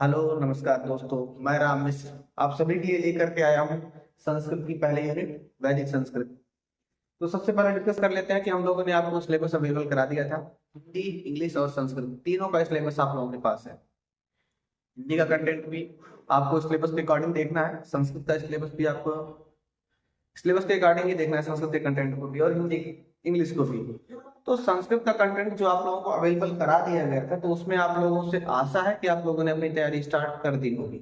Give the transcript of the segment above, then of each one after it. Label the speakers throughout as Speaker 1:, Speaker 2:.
Speaker 1: Hello नमस्कार दोस्तों। मैं राम मिश्र आप सभी के लिए लेकर के आया हूँ संस्कृत की पहली यूनिट वैदिक संस्कृत। तो सबसे पहले डिस्कस कर लेते हैं कि हम लोगों ने आपको सिलेबस अवेलेबल करा दिया था। हिंदी, इंग्लिश और संस्कृत तीनों का सिलेबस आप लोगों के पास है। हिंदी का कंटेंट भी आपको सिलेबस के अकॉर्डिंग देखना है, संस्कृत का सिलेबस भी आपको सिलेबस के अकॉर्डिंग ही देखना है, संस्कृत के कंटेंट को भी और हिंदी इंग्लिश को भी। तो संस्कृत का कंटेंट जो आप लोगों को अवेलेबल करा दिया गया था, तो उसमें आप लोगों से आशा है कि आप लोगों ने अपनी तैयारी स्टार्ट कर दी होगी,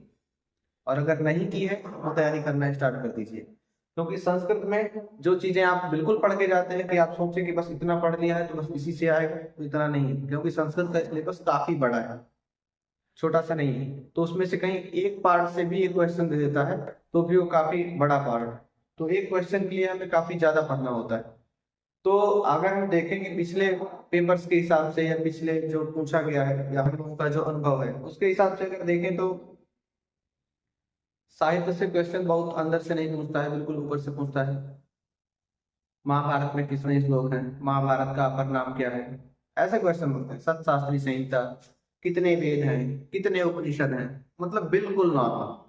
Speaker 1: और अगर नहीं की है तो तैयारी करना स्टार्ट कर दीजिए। क्योंकि संस्कृत में जो चीजें आप बिल्कुल पढ़ के जाते हैं कि आप सोचें कि बस इतना पढ़ लिया है तो बस इसी से आएगा, तो इतना नहीं है। क्योंकि संस्कृत का सिलेबस काफी बड़ा है, छोटा सा नहीं है। तो उसमें से कहीं एक पार्ट से भी एक क्वेश्चन दे देता है तो भी वो काफी बड़ा पार्ट है। तो एक क्वेश्चन के लिए हमें काफी ज्यादा पढ़ना होता है। तो अगर हम देखेंगे पिछले पेपर्स के हिसाब से या पिछले जो पूछा गया है या हम लोगों का जो अनुभव है उसके हिसाब से अगर देखें तो साहित्य से क्वेश्चन बहुत अंदर से नहीं पूछता है, बिल्कुल ऊपर से पूछता है। महाभारत में कितने श्लोक हैं, महाभारत का अपर नाम क्या है, ऐसे क्वेश्चन होते हैं। सतशास्त्री संहिता, कितने वेद हैं, कितने उपनिषद हैं, मतलब बिल्कुल नॉर्मल।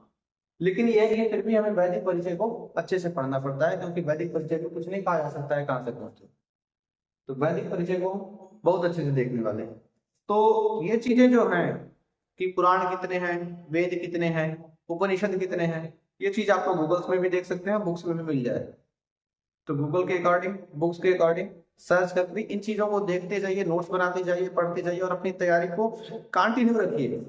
Speaker 1: लेकिन यह है कि फिर भी हमें वैदिक परिचय को अच्छे से पढ़ना पड़ता है, क्योंकि वैदिक परिचय को कुछ नहीं कहा जा सकता है कहाँ से पहुंचे। तो वैदिक परिचय को बहुत अच्छे से देखने वाले हैं। तो ये चीजें जो हैं कि पुराण कितने हैं, वेद कितने हैं, उपनिषद कितने हैं, ये चीज आपको गूगल्स में भी देख सकते हैं, बुक्स में भी मिल जाए। तो गूगल के अकॉर्डिंग, बुक्स के अकॉर्डिंग सर्च करके इन चीजों को देखते जाइए, नोट्स बनाते जाइए, पढ़ते जाइए और अपनी तैयारी को कंटिन्यू रखिए।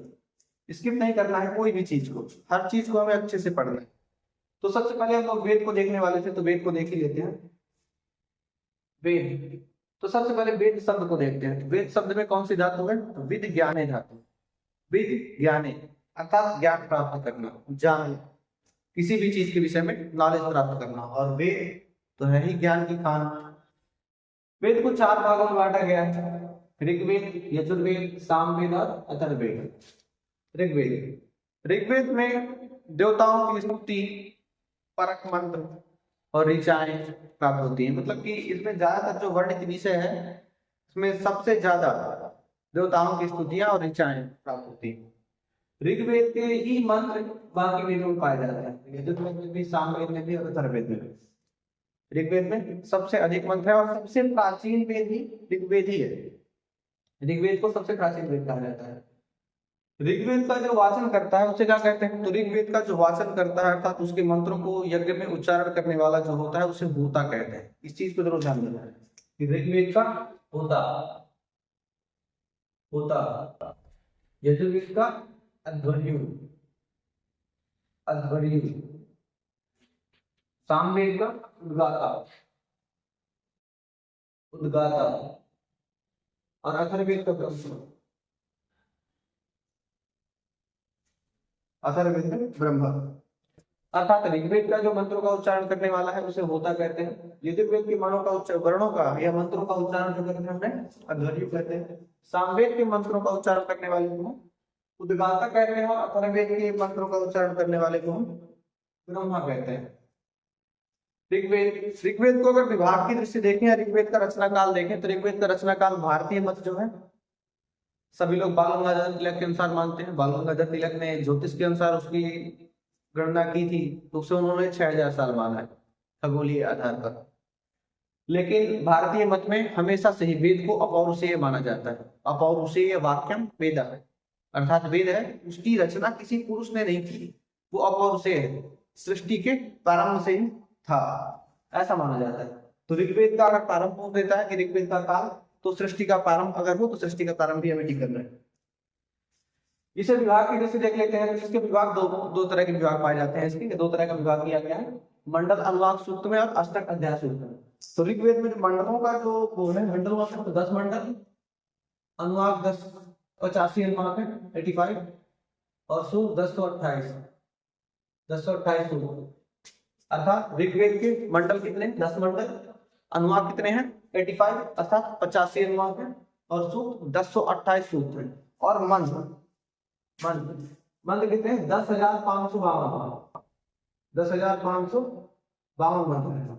Speaker 1: स्किप नहीं करना है कोई भी चीज को, हर चीज को हमें अच्छे से पढ़ना है। तो सबसे पहले हम लोग वेद को देखने वाले थे, तो वेद को देख ही लेते हैं। वेद, तो सबसे पहले वेद शब्द को देखते हैं। तो वेद शब्द में कौन सी धातु है, तो विद ज्ञाने धातु। विद ज्ञाने अर्थात ज्ञान प्राप्त करना, जान, किसी भी चीज के विषय में नॉलेज प्राप्त करना। और वेद तो है ही ज्ञान की खान। वेद को चार भागों में बांटा गया है, ऋग्वेद, यजुर्वेद, सामवेद और अथर्ववेद। ऋग्वेद, ऋग्वेद में देवताओं की स्तुति, परक मंत्र और ऋचाएं प्राप्त होती है। मतलब कि इसमें ज्यादातर जो वर्णित विषय है इसमें सबसे ज्यादा देवताओं की स्तुतियां और ऋचाएं प्राप्त होती है। ऋग्वेद के ही मंत्र बाकी वेदों में पाए जाते हैं, यजुर्वेद में भी, सामवेद में भी और अथर्ववेद में भी। ऋग्वेद में सबसे अधिक मंत्र है और सबसे प्राचीन वेद भी ऋग्वेद ही है। ऋग्वेद को सबसे प्राचीन वेद कहा जाता है। ऋग्वेद का जो वाचन करता है उसे क्या कहते हैं, तो ऋग्वेद का जो वाचन करता है अर्थात उसके मंत्रों को यज्ञ में उच्चारण करने वाला जो होता है उसे होता कहते हैं। इस चीज को जरूर ध्यान देना है कि ऋग्वेद का होता, होता, यजुर्वेद का अध्वर्यु, अध्वर्यु, सामवेद का उद्गाता, उद्गाता और अथर्ववेद का ब्रह्म, अथर्ववेद में ब्रह्म। अर्थात ऋग्वेद का जो मंत्रों का उच्चारण करने वाला है उसे होता कहते हैं। यजुर्वेद के वर्णों का वर्णों का या मंत्रों का उच्चारण जो करते हैं उन्हें अध्वर्यु कहते हैं। सामवेद के मंत्रों का उच्चारण करने वाले को उद्गाता कहते हैं और अथर्ववेद के मंत्रों का उच्चारण करने वाले को ब्रह्मा कहते हैं। ऋग्वेद, ऋग्वेद को अगर विभाग की दृष्टि देखें या ऋग्वेद का रचना काल देखें, तो ऋग्वेद का रचना काल भारतीय मत जो है सभी लोग बाल गंगाधर तिलक के अनुसार मानते हैं। बाल गंगाधर तिलक ने ज्योतिष के अनुसार उसकी गणना की थी, तो उसे उन्होंने 6000 साल माना है खगोलीय आधार पर। लेकिन भारतीय मत में हमेशा से ही वेद को अपौरुषेय माना जाता है। अपौरुषेय वाक्यम वेद है, अर्थात वेद है उसकी रचना किसी पुरुष ने नहीं की, वो अपौरुषेय है, सृष्टि के प्रारंभ से ही था, ऐसा माना जाता है। तो ऋग्वेद का अगर प्रारंभ पूछ देता है कि ऋग्वेद का काल, तो सृष्टि का प्रारंभ अगर हो तो सृष्टि का प्रारंभ भी हमें ठीक करना है। इसे विभाग की दृष्टि देख लेते हैं। इसके विभाग दो तरह के विभाग पाए जाते हैं। इसके दो तरह का विभाग किया गया है, मंडल अनुवाक सूक्त में और अष्टक अध्याय सूक्त में। तो ऋग्वेद में मंडलों का जो वो है, मंडल हुआ तो 10 मंडल, अनुवाक 10, 85 अनुवाक है 85, और सूक्त 1028, 1028 सूक्त। अर्थात ऋग्वेद के मंडल कितने, 10 मंडल, अनुवाक कितने हैं 85 अर्थात 85 अनुवाक है, और सूक्त 1028 सूत्र है। और मंत्र, मंत्र, मंत्र कितने, 10,552, 10,552 मंत्र है,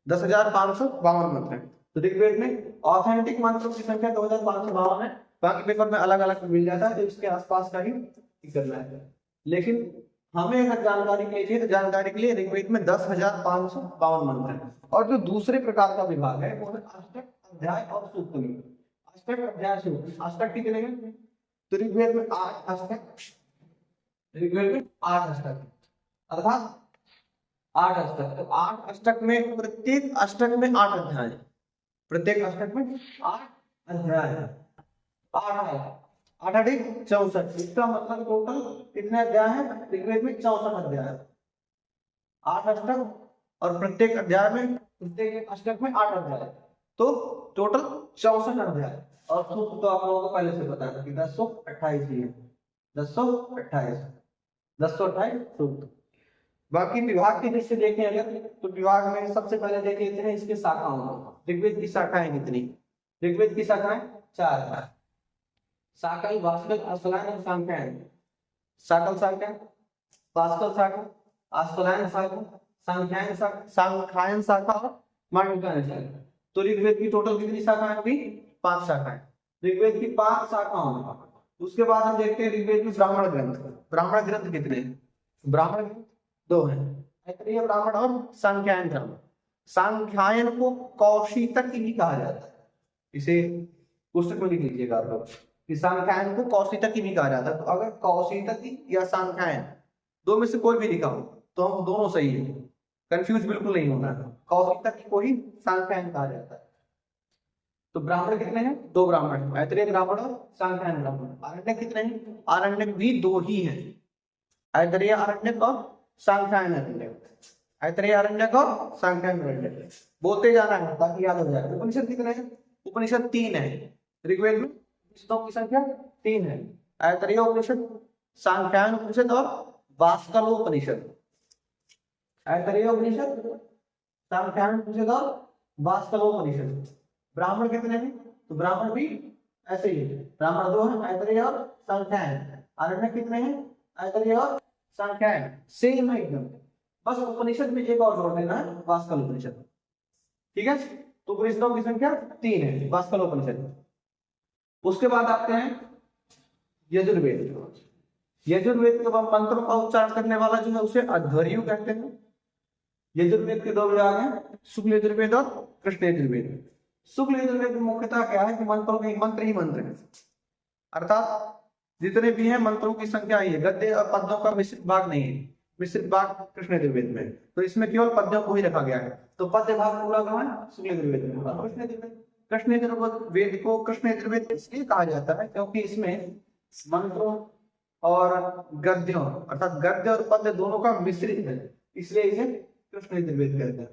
Speaker 1: 10,552 मंत्र है। तो ऋग्वेद में ऑथेंटिक मंत्रों की संख्या 2,552 है बाकी पेपर में अलग अलग मिल जाता है, तो इसके आसपास का ही करना है। लेकिन हमें अगर जानकारी के लिए, तो जानकारी के लिए ऋग्वेद में 10,552 मंत्र है। और जो दूसरे प्रकार का विभाग है वो है अष्टक, अध्याय और सूक्त में। अष्टक, अध्याय, सूक्त। अष्टक कितने हैं? तो ऋग्वेद में 8 अष्टक, ऋग्वेद में 8 अष्टक, अर्थात 8 अष्टक। तो 8 अष्टक में प्रत्येक अष्टक में 8 अध्याय, प्रत्येक अष्टक में 8 अध्याय है। 8 8 64, इसका मतलब टोटल कितने अध्याय है ऋग्वेद में? 64 अध्याय। 8 अष्टक और प्रत्येक अध्याय में, प्रत्येक अष्टक में 8 अध्याय, तो टोटल 64 अध्याय। और सूक्त तो आप लोगों को पहले से पता है कि 1028 ही है, 1028 सूक्त। बाकी विभाग की दृष्टि से देखें अगर, तो विभाग में सबसे पहले देख लेते हैं इसके शाखाओं को। ऋग्वेद की शाखाएं कितनी? ऋग्वेद की शाखाएं 4 है। शाकल, वास्कल, अश्वलायन और सांख्यायन। शाकल शाखा, वास्कल शाखा, अश्वलायन शाखा, सांख्यायन शाखा, सांख्यायन शाखा और मांडविकायन शाखा। तो ऋग्वेद की टोटल कितनी शाखाएं होगी? 5 शाखाएं। ऋग्वेद की 5 शाखाओं में उसके बाद हम देखते हैं ऋग्वेद में ब्राह्मण ग्रंथ। ब्राह्मण ग्रंथ कितने? ब्राह्मण ग्रंथ 2 हैं, ऐतरेय ब्राह्मण और सांख्यायन ब्राह्मण। सांख्यायन को कौशितक भी कहा जाता है, इसे पुस्तक में लिख लीजिएगा आप लोग कि सांख्यायन को कौशितक भी कहा जाता है। तो अगर कौशितक या सांख्यायन दो में से कोई भी लिखा हो तो हम दोनों सही है, कंफ्यूज बिल्कुल नहीं होना है। कौशितक को ही सांख्यायन कहा जाता है। तो ब्राह्मण कितने हैं? 2 ब्राह्मण, ऐतरेय ब्राह्मण और सांख्यायन ब्राह्मण। आरण्यक कितने हैं? आरण्यक भी 2 ही हैं, ऐतरेय आरण्यक और सांख्यायन आरण्यक। ऐतरेय आरण्यक और सांख्यायन आरण्यक बोलते जाना है ताकि याद हो जाए। उपनिषद कितने हैं? उपनिषद 3 है। ऋग्वेद में उपनिषदों की संख्या 3 है। ऐतरेय उपनिषद, सांख्यायन उपनिषद और वास्कलोपनिषद। ऐतरेय उपनिषद, सांख्यायन उपनिषद और वास्कलोपनिषद। ब्राह्मण कितने हैं? तो ब्राह्मण भी ऐसे ही है, ब्राह्मण 2 हैं, ऐतरेय और सांख्यायन। आरण्यक कितने हैं? ऐतरेय और सांख्यायन, सेम है एकदम। बस उपनिषद में एक और जोड़ देना है, वास्कल उपनिषद। ठीक है, तो उपनिषदों की संख्या 3 है, वास्कल उपनिषद। उसके बाद आते हैं यजुर्वेद। यजुर्वेद के मंत्रों का उच्चारण करने वाला जो है उसे अध्वर्यु कहते हैं। यजुर्वेद के 2 विभाग हैं, शुक्ल यजुर्वेद और कृष्ण यजुर्वेद। शुक्ल यजुर्वेद में मुख्यतः क्या है कि मंत्रों के मंत्र ही मंत्र है, अर्थात जितने भी हैं मंत्रों की संख्या ही है, गद्य और पद्यों का मिश्रित भाग नहीं है। मिश्रित भाग कृष्ण यजुर्वेद में, तो इसमें केवल पद्यों को ही रखा गया है। तो पद्य भाग पूरा कहाँ है? शुक्ल यजुर्वेद में। कृष्ण यजुर्वेद को कृष्ण यजुर्वेद इसलिए कहा जाता है क्योंकि इसमें मंत्रों और गद्यों, अर्थात गद्य और पद्य दोनों का मिश्रित है, इसलिए इसे कृष्ण यजुर्वेद कहते हैं।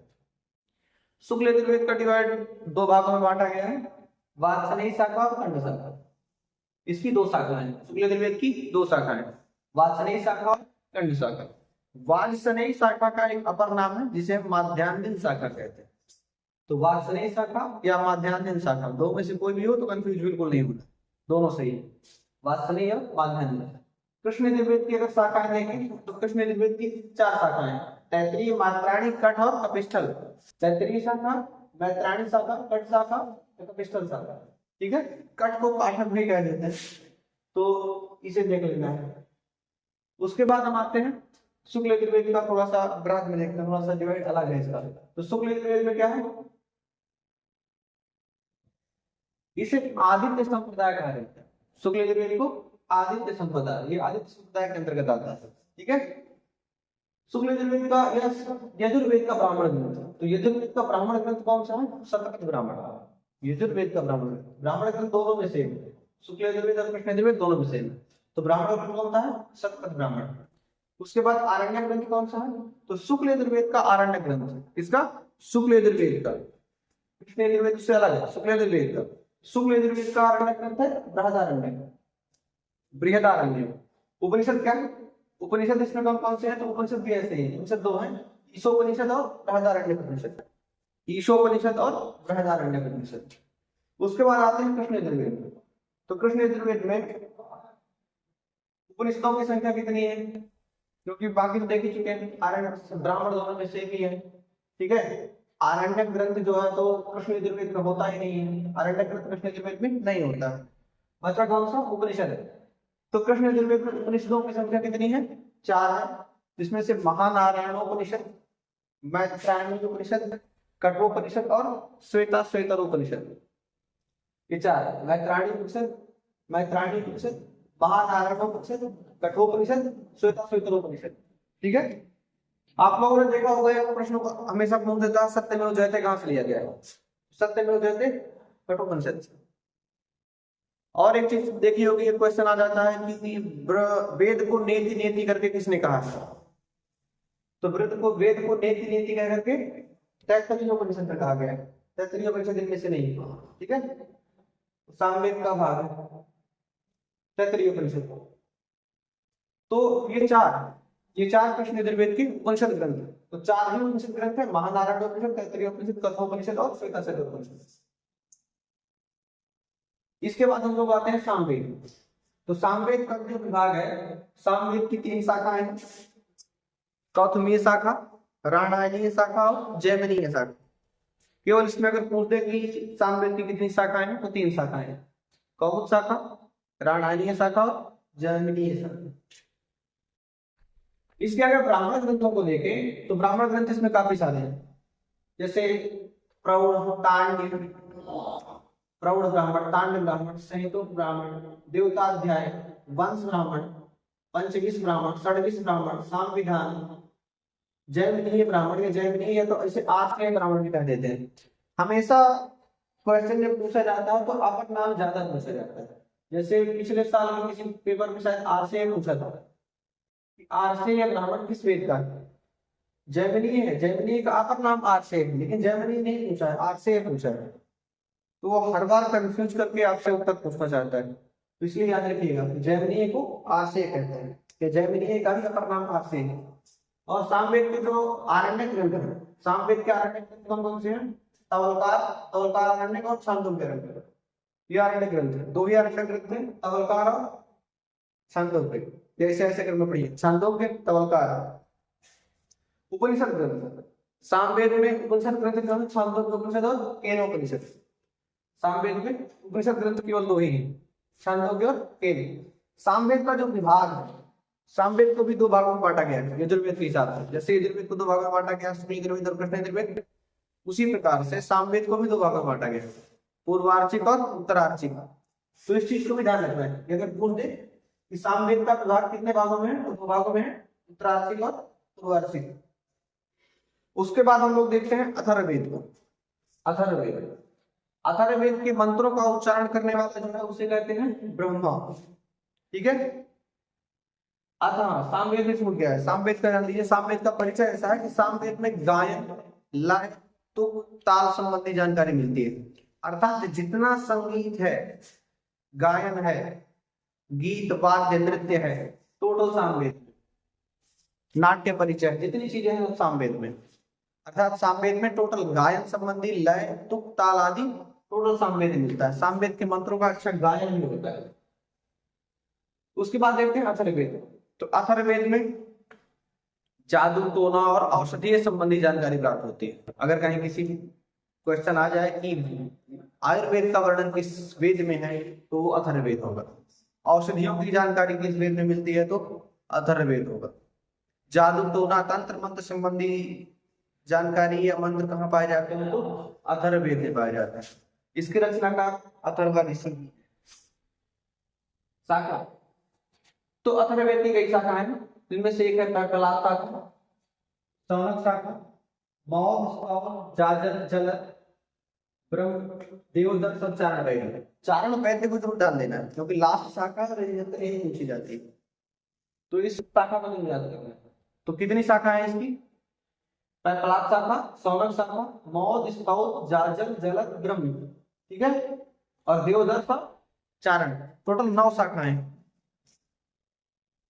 Speaker 1: शुक्ल यजुर्वेद का डिवाइड 2 भागों में बांटा गया है, वात्सनेयी शाखा और खंड शाखा। इसकी 2 शाखाएं हैं, शुक्ल यजुर्वेद की 2 शाखाएं, वात्सनेयी शाखा और खंड शाखा। वात्सनेयी शाखा का एक अपर नाम है जिसे माध्यान्ह शाखा कहते हैं। तो वात्सनेयी शाखा या माध्यान्ह शाखा, 2 में से कोई भी हो तो कंफ्यूज बिल्कुल नहीं होना, दोनों सही है, वात्सनेयी और माध्यान्ह। कृष्ण यजुर्वेद की अगर शाखाएं देखें तो कृष्ण यजुर्वेद की 4 शाखाएं, तैत्तिरीय, मैत्रायणी, कठ और कपिस्थल। तैत्तिरीय शाखा, मैत्रायणी शाखा, कठ शाखा, कपिस्थल शाखा। ठीक है, कठ को काठक भी कह देते हैं, तो इसे देख लेना है। उसके बाद हम आते हैं शुक्ल यजुर्वेद का, थोड़ा सा ब्रांच में देखते हैं, थोड़ा सा डिवाइड अलग है इसका। तो शुक्ल यजुर्वेद में क्या है? इसे आदित्य संप्रदाय कहा जाता है। शुक्ल यजुर्वेद को आदित्य संप्रदाय, ये आदित्य संप्रदाय के अंतर्गत आता है। ठीक है, शुक्ल यजुर्वेद का यजुर्वेद का ब्राह्मण ग्रंथ। तो यजुर्वेद का ब्राह्मण ग्रंथ कौन सा है? शतपथ ब्राह्मण। यजुर्वेद का ब्राह्मण ग्रंथ दोनों में सेम है, शुक्ल यजुर्वेद और कृष्ण यजुर्वेद दोनों में सेम है। तो ब्राह्मण ग्रंथ कौन सा है? शतपथ ब्राह्मण। उसके बाद आरण्यक ग्रंथ कौन सा है? तो शुक्ल यजुर्वेद का आरण्यक ग्रंथ। इसका शुक्ल यजुर्वेद का, कृष्ण यजुर्वेद से अलग है। शुक्ल यजुर्वेद का, शुक्ल यजुर्वेद का आरण्यक ग्रंथ है बृहदारण्यक, बृहदारण्यक। उपनिषद क्या है? उपनिषद इसमें कौन से हैं? तो उपनिषद भी ऐसे ही है, उपनिषद 2 हैं, ईशोपनिषद और बृहदारण्यक उपनिषद। ईशोपनिषद और बृहदारण्यक उपनिषद। उसके बाद आते हैं कृष्ण यजुर्वेद में। तो कृष्ण यजुर्वेद में उपनिषदों की संख्या कितनी है? क्योंकि बाकी तो देख ही चुके हैं, आरण्यक ब्राह्मण दोनों में से ही है। ठीक है, आरण्यक ग्रंथ जो है तो कृष्ण यजुर्वेद में होता ही नहीं है, आरण्यक ग्रंथ कृष्ण यजुर्वेद में नहीं होता। बचा कौन सा? उपनिषद। तो कृष्ण यजुर्वेद में उपनिषदों की संख्या कितनी है? 4 है, जिसमें से महानारायणोपनिषद, मैत्रायणोपनिषद, कठोपनिषद और श्वेताश्वतरोपनिषद, ये 4 है। मैत्रायणी उपनिषद, महानारायणोपनिषद, कठोपनिषद, श्वेताश्वतरोपनिषद। ठीक है। आप लोगों ने देखा होगा एक प्रश्न को हमेशा पूछ देता है सत्यमेव जयते कहां से लिया गया है? सत्यमेव जयते कठोपनिषद से। और एक चीज देखी होगी, एक क्वेश्चन आ जाता है कि वेद को नेति नेति करके किसने कहा? तो वेद को नेति नेति कह करके तैत्तरीय उपनिषद में कहा गया है। तैत्तरीय उपनिषद इनमें से नहीं, ठीक है, सामवेद का भाग है तैत्तरीय उपनिषद। तो ये चार कृष्ण यजुर्वेद के उपनिषद ग्रंथ है। तो 4 ही उपनिषद ग्रंथ है, महानारायण उपनिषद, तैत्तरीय उपनिषद, कठोपनिषद और श्वेताश्वतरोपनिषद। इसके बाद हम लोग आते हैं सामवेद। तो सामवेद का जो विभाग है, सामवेद की 3 शाखाएं हैं, कौथुमीय शाखा, राणायनीय शाखा और जैमिनीय शाखा। केवल इसमें अगर पूछ दे कि सामवेद की कितनी शाखाएं हैं, तो 3 शाखाएं हैं, कौमुद शाखा, राणायनीय शाखा और जैमिनीय शाखा। इसके अगर ब्राह्मण ग्रंथों को देखें तो ब्राह्मण ग्रंथ इसमें काफी सारे हैं, जैसे प्रौढ़, तांड ब्राह्मण, तांड ब्राह्मण, संहितो ब्राह्मण, देवताध्याय, वंश ब्राह्मण, पंचविश ब्राह्मण, षड्विश ब्राह्मण, सामविधान, जैमिनीय ब्राह्मण या जैमिनीय, या तो इसे आत्मेय ब्राह्मण भी कह देते हैं। हमेशा क्वेश्चन जब पूछा जाता है तो अपर नाम ज्यादा पूछा जाता है। जैसे पिछले साल में किसी पेपर में शायद आरसे पूछा था, आरसे ब्राह्मण किस वेद का है? जैमिनीय है। जैमिनीय का अपर नाम आरसे है, लेकिन जैमिनीय नहीं पूछा है, आरसे पूछा है। तो वो हर बार कंफ्यूज करके आपसे उत्तर पूछना चाहता है, तो इसलिए याद रखिएगा जैमिनीय को आरसे कहते हैं, कि जैमिनीय का ही अपर नाम आरसे है। और सामवेद के जो आरण्यक ग्रंथ है, सामवेद के आरण्यक ग्रंथ कौन कौन से हैं? तवलकार आरण्यक और छांदोग्य आरण्यक, ये आरण्यक ग्रंथ है। 2 ही आरण्यक ग्रंथ हैं, तवलकार और छांदोग्य। जैसे ऐसे क्रम में पढ़िए, छांदोग्य, तवलकार। उपनिषद ग्रंथ, सामवेद में उपनिषद ग्रंथ छांदोग्य उपनिषद और केनोपनिषद। सामवेद में उपनिषद ग्रंथ केवल 2 ही हैं, छांदोग्य और केन। सामवेद का जो विभाग है, सामवेद को भी 2 भागों में बांटा गया है यजुर्वेद के हिसाब से। जैसे यजुर्वेद को 2 भागों में बांटा गया, शुक्ल यजुर्वेद और कृष्ण यजुर्वेद, उसी प्रकार से सामवेद को भी 2 भागों में बांटा गया, पूर्वार्चिक और उत्तरार्चिक। तो इस चीज को भी ध्यान रखना है, अगर पूछ दे कि सामवेद का विभाग कितने भागों में है, तो 2 भागों में है, उत्तरार्चिक और पूर्वार्चिक। उसके बाद हम लोग देखते हैं अथर्ववेद को। अथर्ववेद के मंत्रों का उच्चारण करने वाला जो है उसे कहते हैं ब्रह्मा। ठीक है। सामवेद में छूट गया है, सामवेद का जान लीजिए। सामवेद का परिचय ऐसा है कि सामवेद में गायन, लय, तुक, ताल संबंधी जानकारी मिलती है। अर्थात जितना संगीत है, गायन है, गीत, वाद्य, नृत्य है, टोटल सामवेद में। नाट्य परिचय, जितनी चीजें हैं वो सामवेद में। अर्थात सामवेद में टोटल गायन संबंधी, लय, तुक, ताल आदि टोटल सामवेद मिलता है। सामवेद के मंत्रों का अच्छा गायन भी होता है। उसके बाद देखते हैं अथर्ववेद। तो अथर्ववेद में जादू, टोना और औषधीय संबंधी जानकारी प्राप्त होती है। अगर कहीं किसी क्वेश्चन आ जाए कि आयुर्वेद का वर्णन किस वेद में है, तो वो अथर्ववेद होगा। औषधियों की जानकारी किस वेद में मिलती है, तो अथर्ववेद होगा। जादू, टोना, तंत्र मंत्र संबंधी जानकारी या मंत्र कहाँ पाए जाते हैं, तो अथर्ववेद में पाए जाते हैं। इसकी रचना का अथर्वशीर शाखा। तो अथर्ववेद की कई शाखा है, जिनमें से एक है पैपलाद शाखा, सौनक शाखा, मौध, जाजर, जलद, ब्रह्म, देवदत्त और चारण वैद्य। चारण वैद्य को जरूर डाल देना है, क्योंकि लास्ट शाखा यही पूछी जाती है, तो इस शाखा को नहीं याद करना है। तो कितनी शाखा है इसकी? पैपलाद शाखा, सौनक शाखा, मौध, जाजर, जलद, ब्रह्म, ठीक है, और देवदत्त और चारण, टोटल 9 शाखाएं।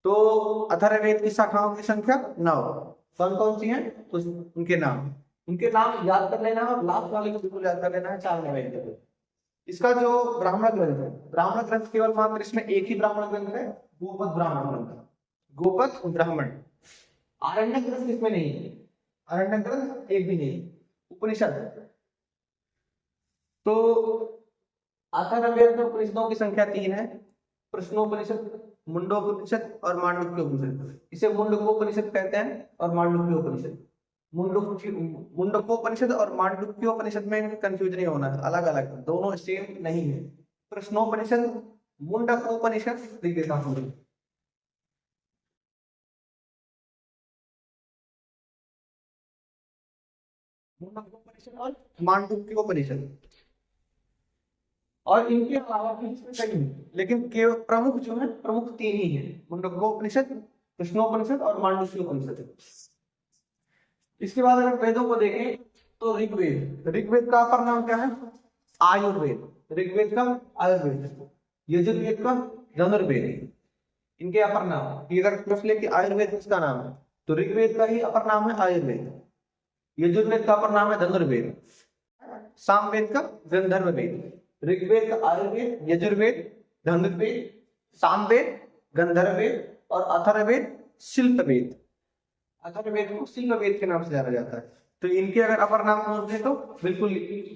Speaker 1: तो अथर्ववेद की शाखाओं की संख्या 9। कौन कौन सी हैं, तो उनके नाम याद कर लेना, और लास्ट वाले को बिल्कुल याद कर लेना है, चारण वैद्य। इसका जो ब्राह्मण ग्रंथ है, ब्राह्मण ग्रंथ केवल मात्र इसमें एक ही ब्राह्मण ग्रंथ है, गोपद ब्राह्मण ग्रंथ, गोपद ब्राह्मण। आरण्यक ग्रंथ इसमें नहीं है, आरण्यक ग्रंथ एक भी नहीं। उपनिषद, तो अथर्ववेद में उपनिषदों की संख्या 3 है। प्रश्नोपनिषद, मुंडोपनिषद और मांडुक्योपनिषद। इसे मुंडकोपनिषद कहते हैं और मांडुक्योपनिषद। मुंडकोपनिषद और मांडुक्योपनिषद में कंफ्यूज नहीं होना है, अलग अलग, दोनों सेम नहीं है। प्रश्नोपनिषद, मुंडकोपनिषद, ऋग्वेदापनिषद। मुंडकोपनिषद और मांडुक्योपनिषद। और इनके अलावा भी इसमें कई हैं, लेकिन केवल प्रमुख जो है, प्रमुख 3 ही है, मुंडकोपनिषद, कृष्णोपनिषद और मांडुक्योपनिषद। इसके बाद अगर वेदों को देखें तो ऋग्वेद, ऋग्वेद का अपर नाम क्या है? आयुर्वेद। ऋग्वेद का आयुर्वेद, यजुर्वेद का धनुर्वेद। इनके अपर नाम, अगर प्रश्न ले कि आयुर्वेद किसका नाम है, तो ऋग्वेद का ही अपर नाम है आयुर्वेद, यजुर्वेद का अपर नाम है धनुर्वेद, सामवेद का गंधर्व वेद। ऋग्वेद का आयुर्वेद, यजुर्वेद, धनुर्वेद, सामवेद, गंधर्ववेद और अथर्ववेद शिल्पवेद। अथर्ववेद को शिल्पवेद के नाम से जाना जाता है। तो इनके अगर अपर नाम पूछते तो बिल्कुल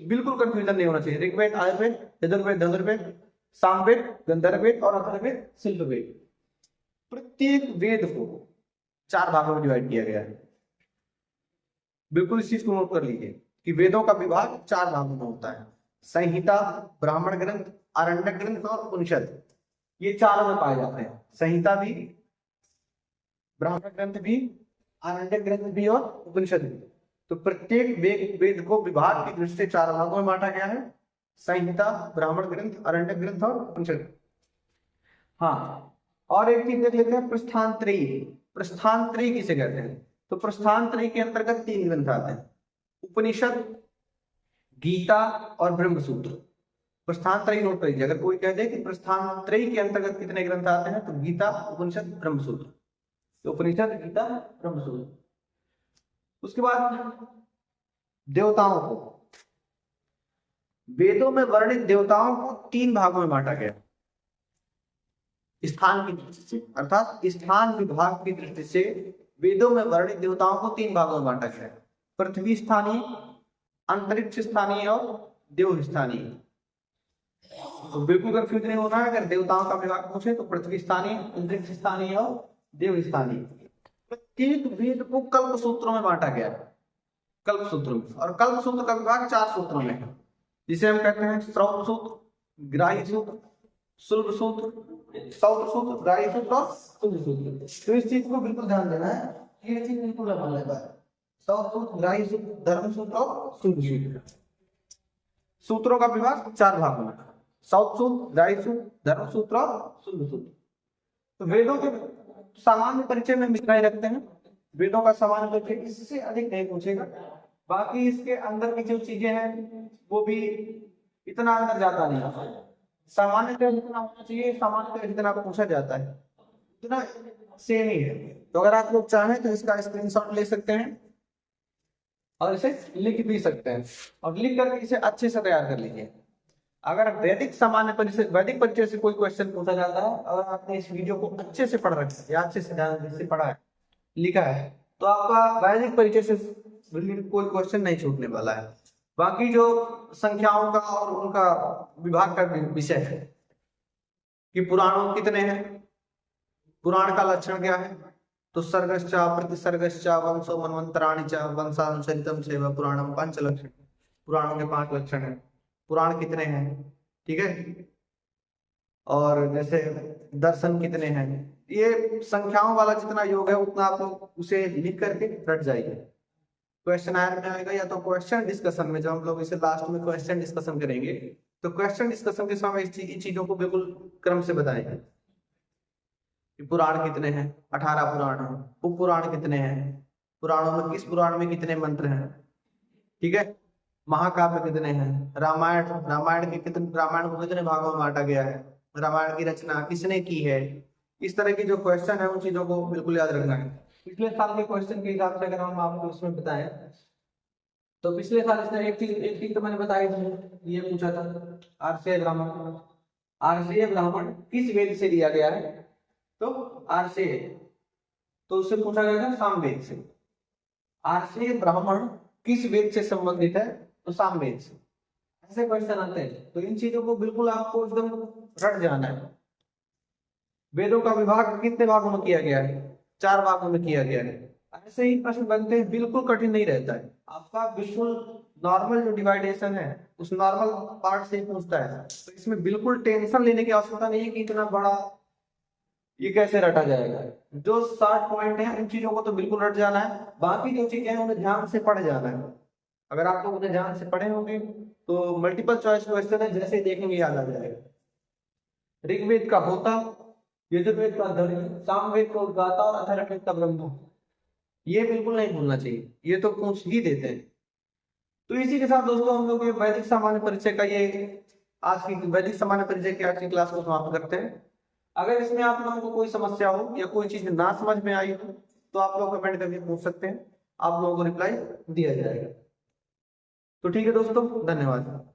Speaker 1: बिल्कुल कंफ्यूजन नहीं होना चाहिए। ऋग्वेद, आयुर्वेद, यजुर्वेद, धनुर्वेद, सामवेद, गंधर्ववेद और अथर्ववेद शिल्पवेद। प्रत्येक वेद को 4 भागों में डिवाइड किया गया है। बिल्कुल इस चीज को नोट कर लीजिए कि वेदों का विभाग 4 भागों में होता है। संहिता, ब्राह्मण ग्रंथ, आरण्यक ग्रंथ और उपनिषद, ये 4 में पाए जाते हैं। संहिता भी, ब्राह्मण ग्रंथ भी, आरण्यक ग्रंथ भी और उपनिषद भी। तो प्रत्येक वेद को विभाग की दृष्टि से 4 भागों में बांटा गया है। संहिता, ब्राह्मण ग्रंथ, आरण्यक ग्रंथ और उपनिषद। हाँ, और एक चीज देख लेते हैं, प्रस्थानत्रयी। प्रस्थानत्रयी किसे कहते हैं? तो प्रस्थानत्रयी के अंतर्गत 3 ग्रंथ आते हैं, उपनिषद, गीता और ब्रह्मसूत्र। प्रस्थानत्रयी नोट कर लीजिए। अगर कोई कह दे कि प्रस्थानत्रयी के अंतर्गत कितने ग्रंथ आते हैं, तो गीता, उपनिषद, ब्रह्मसूत्र। तो उपनिषद, गीता, ब्रह्मसूत्र। उसके बाद देवताओं को, वेदों में वर्णित देवताओं को 3 भागों में बांटा गया। स्थान की दृष्टि से, अर्थात स्थान विभाग की दृष्टि से वेदों में वर्णित देवताओं को 3 भागों में बांटा गया। पृथ्वी स्थानीय, अंतरिक्ष स्थानीय और देव स्थानीय। तो बिल्कुल कंफ्यूज नहीं होना है। अगर देवताओं का विभाग पूछे तो पृथ्वी स्थानीय, अंतरिक्ष स्थानीय और देव स्थानीय। प्रत्येक वेद को कल्प सूत्रों में बांटा गया है, कल्प सूत्रों में। और कल्प सूत्र का विभाग 4 सूत्रों में है, जिसे हम कहते हैं श्रौत सूत्र, ग्राह्य सूत्र, शुल्ब सूत्र, सौत सूत्र, ग्राह्य सूत्र और शुल्ब सूत्र। तो इस चीज को बिल्कुल ध्यान देना है, ये चीज बिल्कुल न भूलने पाए। सौत सूत्र, ग्राह्य सूत्र, धर्म सूत्र और शुल्ब सूत्र। सूत्रों का विभाग 4 भागों में, सौत सूत्र, ग्राह्य सूत्र, धर्म सूत्र और शुल्ब सूत्र। तो वेदों के सामान्य परिचय में इतना ही रखते हैं। वेदों का सामान्य परिचय, इससे अधिक नहीं पूछेगा। बाकी इसके अंदर की जो चीजें हैं वो भी इतना अंदर जाता नहीं। सामान्यतः जितना होना चाहिए, सामान्यतः जितना पूछा जाता है इतना सेम ही है। तो अगर आप लोग चाहें तो इसका स्क्रीनशॉट ले सकते हैं और इसे लिख भी सकते हैं, और लिख करके इसे अच्छे से तैयार कर लीजिए। अगर वैदिक सामान्य परिचय, वैदिक परिचय से कोई क्वेश्चन पूछा जाता है, अगर आपने इस वीडियो को अच्छे से पढ़ रखा है या अच्छे से ध्यान से पढ़ा है, लिखा है, तो आपका वैदिक परिचय से रिलेटेड कोई क्वेश्चन नहीं छूटने वाला है। बाकी जो संख्याओं का और उनका विभाग का विषय है कि पुराणों कितने हैं, पुराण का लक्षण क्या है, तो सर्गश्चा, प्रतिसर्गश्चा, वंशो मनवंतराणि च, वंशानुचरितम चैव पुराणम पंच लक्षण। पुराणों के 5 लक्षण हैं। पुराण कितने हैं, ठीक है, और जैसे दर्शन कितने हैं, ये संख्याओं वाला जितना योग है उतना आप लोग उसे लिख करके रट जाइए। क्वेश्चन आयर में आएगा या तो क्वेश्चन डिस्कशन में, जब हम लोग इसे लास्ट में क्वेश्चन डिस्कशन करेंगे तो क्वेश्चन डिस्कशन के समय इन चीजों को बिल्कुल क्रम से बताएंगे। पुराण कितने हैं, 18 पुराण हैं। उप पुराण कितने हैं, पुराणों में किस पुराण में कितने मंत्र हैं, ठीक है। महाकाव्य कितने हैं, रामायण, रामायण के कितने, रामायण को कितने भागों में बांटा गया है, रामायण की रचना किसने की है। इस तरह की जो क्वेश्चन है उन चीजों को बिल्कुल याद रखना है। पिछले साल के क्वेश्चन के हिसाब से अगर हम आपको इसमें बताएं तो पिछले साल इसने एक चीज तो मैंने बताई थी, ये पूछा था आर्षेय ब्राह्मण। आर्षेय ब्राह्मण किस वेद से लिया गया है, तो आर्षेय, तो उससे पूछा गया था सामवेद से। आर्षेय ब्राह्मण किस वेद से संबंधित है, तो सामवेद से। ऐसे क्वेश्चन आते हैं। तो इन चीजों को बिल्कुल आपको एकदम रट जाना है। वेदों का विभाग कितने भागों में किया गया है? 4 भागों में किया गया है। ऐसे ही प्रश्न बनते हैं, बिल्कुल कठिन नहीं रहता है। आपका बिल्कुल नॉर्मल जो डिवाइडेशन है उस नॉर्मल पार्ट से ही पूछता है। तो इसमें बिल्कुल टेंशन लेने की आवश्यकता नहीं है कि इतना बड़ा ये कैसे रटा जाएगा। जो 60 पॉइंट है उन चीजों को तो बिल्कुल रट जाना है, बाकी जो चीजें हैं उन्हें ध्यान से पढ़ जाना है। अगर आप लोग उन्हें ध्यान से पढ़े होंगे तो मल्टीपल चॉइस क्वेश्चन है, जैसे ही देखेंगे याद आ जाएगा। ऋग्वेद का होता, यजुर्वेद का धर्म, सामवेद का उद्गाता और अथर्ववेद का ब्रह्म, ये बिल्कुल नहीं भूलना चाहिए, ये तो पूछ ही देते हैं। तो इसी के साथ दोस्तों हम लोग ये वैदिक सामान्य परिचय का ये आज की वैदिक सामान्य परिचय की आज की क्लास को समाप्त करते हैं। अगर इसमें आप लोगों को कोई समस्या हो या कोई चीज ना समझ में आई हो तो आप लोग कमेंट करके पूछ सकते हैं, आप लोगों को रिप्लाई दिया जाएगा। तो ठीक है दोस्तों, धन्यवाद।